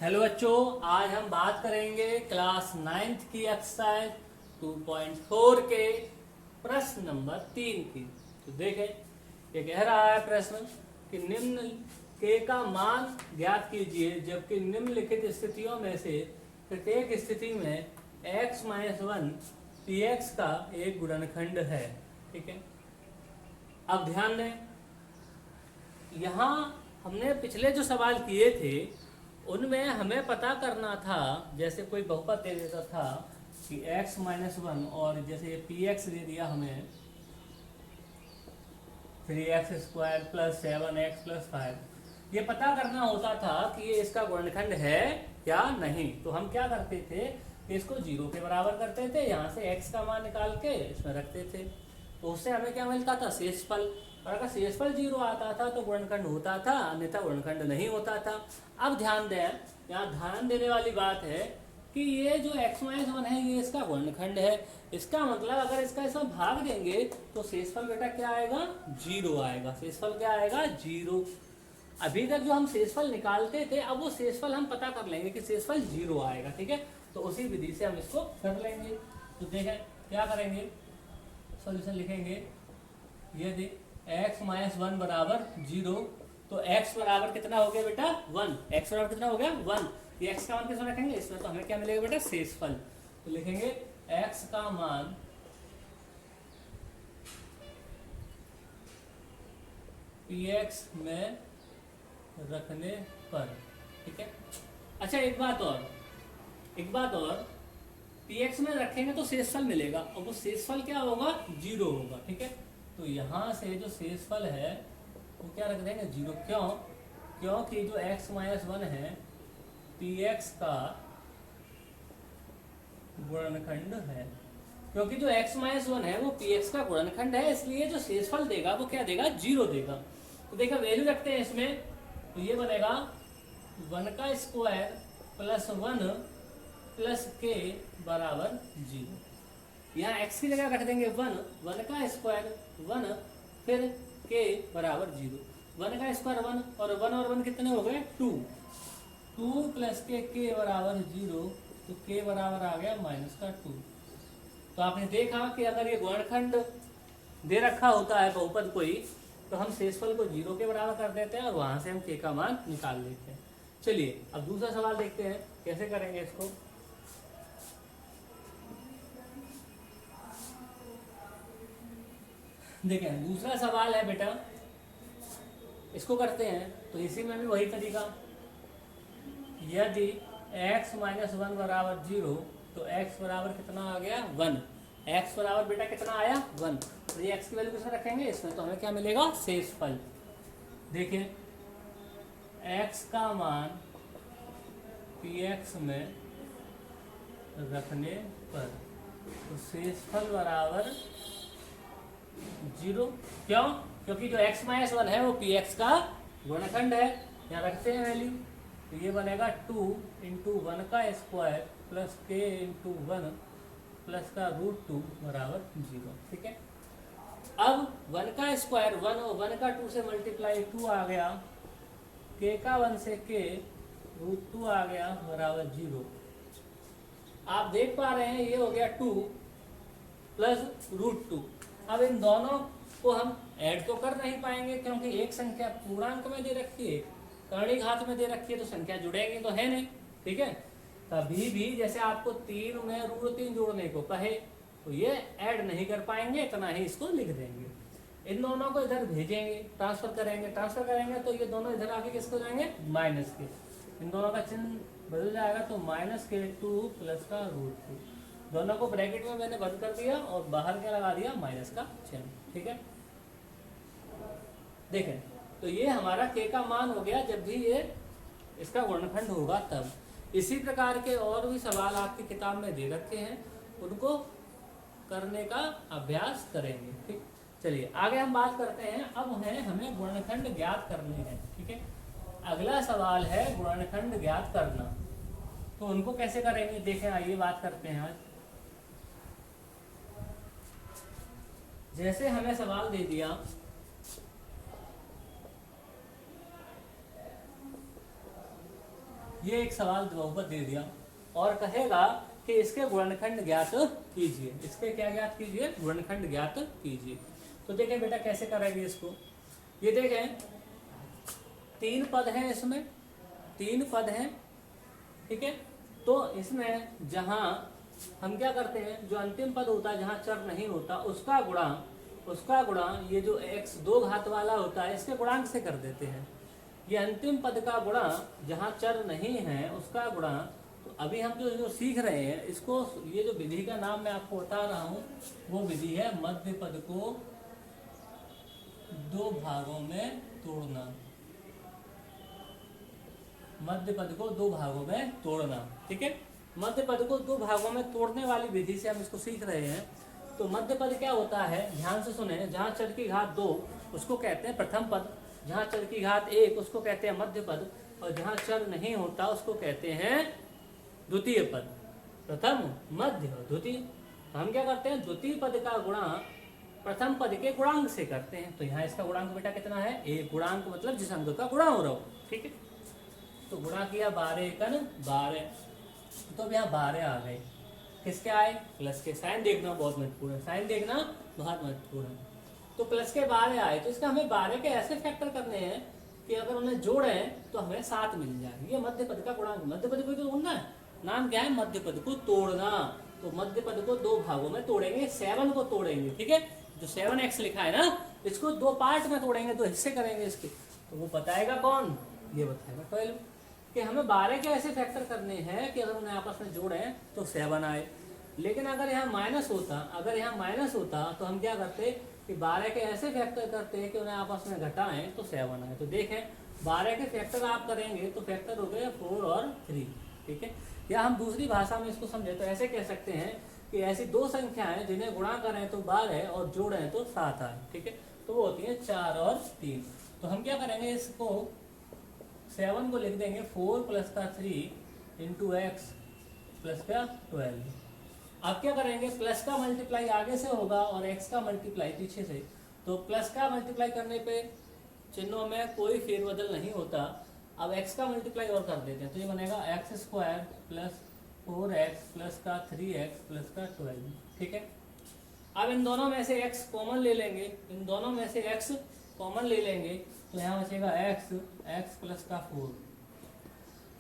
Hello बच्चों, आज हम बात करेंगे क्लास नाइन्थ की एक्सरसाइज 2.4 के प्रश्न नंबर 3 की। तो देखें, ये कह रहा है प्रश्न कि निम्न के का मान ज्ञात कीजिए जबकि निम्नलिखित स्थितियों में से प्रत्येक स्थिति में x - 1 px का एक गुणनखंड है। ठीक है, अब ध्यान दें, यहाँ हमने पिछले जो सवाल किए थे उनमें हमें पता करना था, जैसे कोई बहुपद दे देता था कि x - 1 और जैसे ये px दे दिया हमें 3x² + 7x + 5, ये पता करना होता था कि ये इसका गुणनखंड है या नहीं। तो हम क्या करते थे कि इसको 0 के बराबर करते थे, यहाँ से x का मान निकाल के इसमें रखते थे, तो उससे हमें क्या मिलता था, शेषफल। और अगर शेषफल 0 आता था तो गुणनखंड होता था, अन्यथा गुणनखंड नहीं होता था। अब ध्यान दें, यहाँ ध्यान देने वाली बात है कि ये जो x - 1 है ये इसका गुणनखंड है। इसका मतलब अगर इसका इसमें भाग देंगे तो शेषफल बेटा क्या आएगा, 0 आएगा। शेषफल क्या आएगा, 0। अभी तक जो हम शेषफल निकालते थे, अब वो शेषफल हम पता कर लेंगे कि शेषफल 0 आएगा। ठीक है, तो उसी विधि से हम इसको कर लेंगे। तो देखें क्या करेंगे, सॉल्यूशन लिखेंगे। यदि x - 1 बराबर 0, तो x बराबर कितना हो गया बेटा, 1। x बराबर कितना हो गया, 1। ये x का मान किसमें रखेंगे, इसमें, तो हमें क्या मिलेगा बेटा, शेषफल। तो लिखेंगे x का मान px में रखने पर। ठीक है, अच्छा एक बात और, px में रखेंगे तो शेषफल मिलेगा, और वो शेषफल क्या होगा, 0 होगा। ठीक है, तो यहाँ से जो शेषफल है वो क्या रख देंगे, 0। क्यों, क्योंकि जो x - 1 है px का गुणनखंड है। क्योंकि जो x - 1 है वो px का गुणनखंड है, इसलिए जो शेषफल देगा वो क्या देगा, 0 देगा। तो देखा, वैल्यू रखते हैं इसमें, तो ये बनेगा 1² + 1 + k बराबर 0। यहाँ x की जगह रख देंगे 1, 1² 1, फिर k बराबर 0। 1² 1 और 1 कितने हो गए, 2। 2 + k बराबर 0, तो k बराबर आ गया -2। तो आपने देखा कि अगर ये गुणनखंड दे रखा होता है बहुपद कोई, तो हम शेषफल को 0 के बराबर कर देते हैं और वहां से हम k का मान निकाल लेते हैं। चलिए अब दूसरा सवाल देखते हैं कैसे करेंगे इसको। देखें, दूसरा सवाल है बेटा, इसको करते हैं। तो इसी में भी वही तरीका, यदि x - 1 बराबर 0, तो x बराबर कितना आ गया, 1। x बराबर बेटा कितना आया, 1। तो ये x की वैल्यू किसमें रखेंगे, इसमें, तो हमें क्या मिलेगा, शेषफल। देखिए x का मान px में रखने पर, तो शेषफल बराबर 0। क्यों, क्योंकि जो x - 1 है वो px का गुणनखंड है। यहाँ रखते हैं वैल्यू, तो ये बनेगा 2 × 1² + k × 1 + का √2 बराबर 0। ठीक है, अब 1² 1 और 1 का 2 से मल्टीप्लाई 2 आ गया, k का 1 से k √2 आ गया बराबर 0। आप देख पा रहे हैं ये हो गया 2 + √2। अब इन दोनों को हम ऐड तो कर नहीं पाएंगे, क्योंकि एक संख्या पूर्णांक में दे रखी है, कर्ण घात में दे रखी है, तो संख्या जुड़ेगी तो है नहीं। ठीक है, कभी भी जैसे आपको 3 में √3 जोड़ने को कहे तो ये ऐड नहीं कर पाएंगे, इतना ही इसको लिख देंगे। इन दोनों को इधर भेजेंगे, ट्रांसफर करेंगे तो ये दोनों इधर आके किसको जाएंगे, माइनस के। इन दोनों का चिन्ह बदल जाएगा, तो -k2 + का √2। दोनों को ब्रैकेट में मैंने बंद कर दिया और बाहर क्या लगा दिया, माइनस का चिन्ह। ठीक है, देखें, तो ये हमारा k का मान हो गया जब भी ये इसका गुणनखंड होगा तब। इसी प्रकार के और भी सवाल आपकी किताब में दे रखे हैं, उनको करने का अभ्यास करेंगे। ठीक, चलिए आगे हम बात करते हैं। अब है हमें गुणनखंड ज्ञात करने हैं। ठीक है, अगला सवाल है गुणनखंड ज्ञात करना। तो उनको कैसे करेंगे, देखें, आइए बात करते हैं आज। जैसे हमें सवाल दे दिया ये एक सवाल बहुपद दे दिया और कहेगा कि इसके गुणनखंड ज्ञात कीजिए। इसके क्या ज्ञात कीजिए? गुणनखंड ज्ञात कीजिए। तो देखें बेटा कैसे करेंगे इसको। ये देखें 3 पद हैं, इसमें 3 पद हैं, ठीक है। तो इसमें जहां हम क्या करते हैं, जो अंतिम पद होता है जहां चर नहीं होता उसका गुणा ये जो x 2 घात वाला होता है इसके गुणांक से कर देते हैं। ये अंतिम पद का गुणा जहां चर नहीं है उसका गुणा। तो अभी हम जो सीख रहे हैं इसको, ये जो विधि का नाम मैं आपको बता रहा हूं वो विधि है मध्य पद को 2 भागों में तोड़ना। मध्य पद को 2 भागों में तोड़ना, ठीक है। मध्य पद को 2 भागों में तोड़ने वाली विधि से हम इसको सीख रहे हैं। तो मध्य पद क्या होता है, ध्यान से सुने, जहां चर की घात 2 उसको कहते हैं प्रथम पद, जहां चर की घात 1 उसको कहते हैं मध्य पद, और जहां चर नहीं होता उसको कहते हैं द्वितीय पद। प्रथम, मध्य और द्वितीय। हम क्या करते हैं, द्वितीय पद का गुणा प्रथम पद के गुणांक से करते हैं। तो यहाँ इसका गुणांक बेटा कितना है, 1। गुणांक मतलब जिस अंक का गुणा हो रहा हो, ठीक है। तो गुणा किया 12 एकन 12, तो अब यहाँ 12 आ गए। किसके आए, प्लस के। साइन देखना बहुत महत्वपूर्ण है, साइन देखना बहुत महत्वपूर्ण है। तो प्लस के 12 आए, तो इसका हमें 12 के ऐसे फैक्टर करने हैं कि अगर उन्हें जोड़े तो हमें 7 मिल जाए। ये मध्य पद का गुणांक। मध्य पद को तोड़ना है, नाम क्या है, मध्य पद को तोड़ना। तो मध्य पद को 2 भागों में तोड़ेंगे, 7 को तोड़ेंगे, ठीक है। जो 7x लिखा है ना, इसको 2 पार्ट में तोड़ेंगे, 2 हिस्से करेंगे इसके। तो वो बताएगा कौन, ये बताएगा 12। कि हमें 12 के ऐसे फैक्टर करने हैं कि अगर उन्हें आपस में जोड़े तो 7 आए। लेकिन अगर यहाँ माइनस होता तो हम क्या करते कि 12 के ऐसे फैक्टर करते कि उन्हें आपस में घटाएं तो 7 आए। तो देखें 12 के फैक्टर आप करेंगे तो फैक्टर हो गए 4 और 3, ठीक है। या हम दूसरी भाषा में इसको समझे तो ऐसे कह सकते हैं कि ऐसी 2 संख्याएं जिन्हें गुणा करें तो 12 और जोड़ें तो 7 आए, ठीक है। तो वो होती है 4 और 3। तो हम क्या करेंगे, इसको 7 को लिख देंगे 4 प्लस का 3 इंटू एक्स प्लस का 12। अब क्या करेंगे, प्लस का मल्टीप्लाई आगे से होगा और एक्स का मल्टीप्लाई पीछे से। तो प्लस का मल्टीप्लाई करने पे चिन्हों में कोई फेरबदल नहीं होता। अब एक्स का मल्टीप्लाई और कर देते हैं, तो ये बनेगा x square plus 4x plus का 3x प्लस का 12, ठीक है। अब इन दोनों में से x कॉमन ले लेंगे, तो यहाँ बचेगा x प्लस का 4।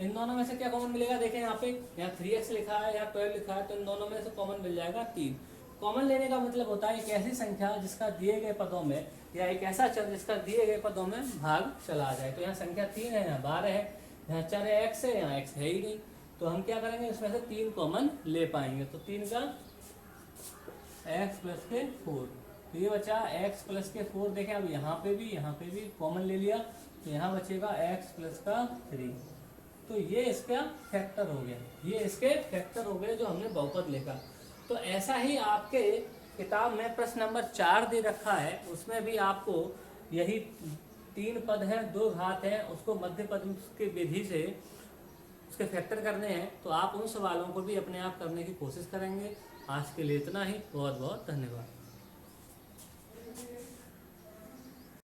इन दोनों में से क्या कॉमन मिलेगा, देखें यहाँ पे, यहाँ 3x लिखा है, यहाँ 12 लिखा है, तो इन दोनों में से कॉमन मिल जाएगा 3। कॉमन लेने का मतलब होता है एक ऐसी संख्या जिसका दिए गए पदों में, या एक ऐसा चर जिसका दिए गए पदों में भाग चला जाए। तो यहाँ संख्या 3 है, यहाँ 12 है, यहाँ चर है x है, यहाँ x है ही नहीं। तो हम क्या करेंगे, इसमें से 3 कॉमन ले पाएंगे। तो 3 का x प्लस के 4, तो ये बचा x प्लस के 4। देखें अब यहाँ पे भी कॉमन ले लिया, तो यहाँ बचेगा x प्लस का 3। तो ये इसका फैक्टर हो गया, जो हमने बहुपद लिखा। तो ऐसा ही आपके किताब में प्रश्न नंबर 4 दे रखा है, उसमें भी आपको यही 3 पद है, 2 घात है, उसको मध्य पद की विधि से उसके फैक्टर करने हैं। तो आप उन सवालों को भी अपने आप करने की कोशिश करेंगे। आज के लिए इतना ही, बहुत बहुत धन्यवाद।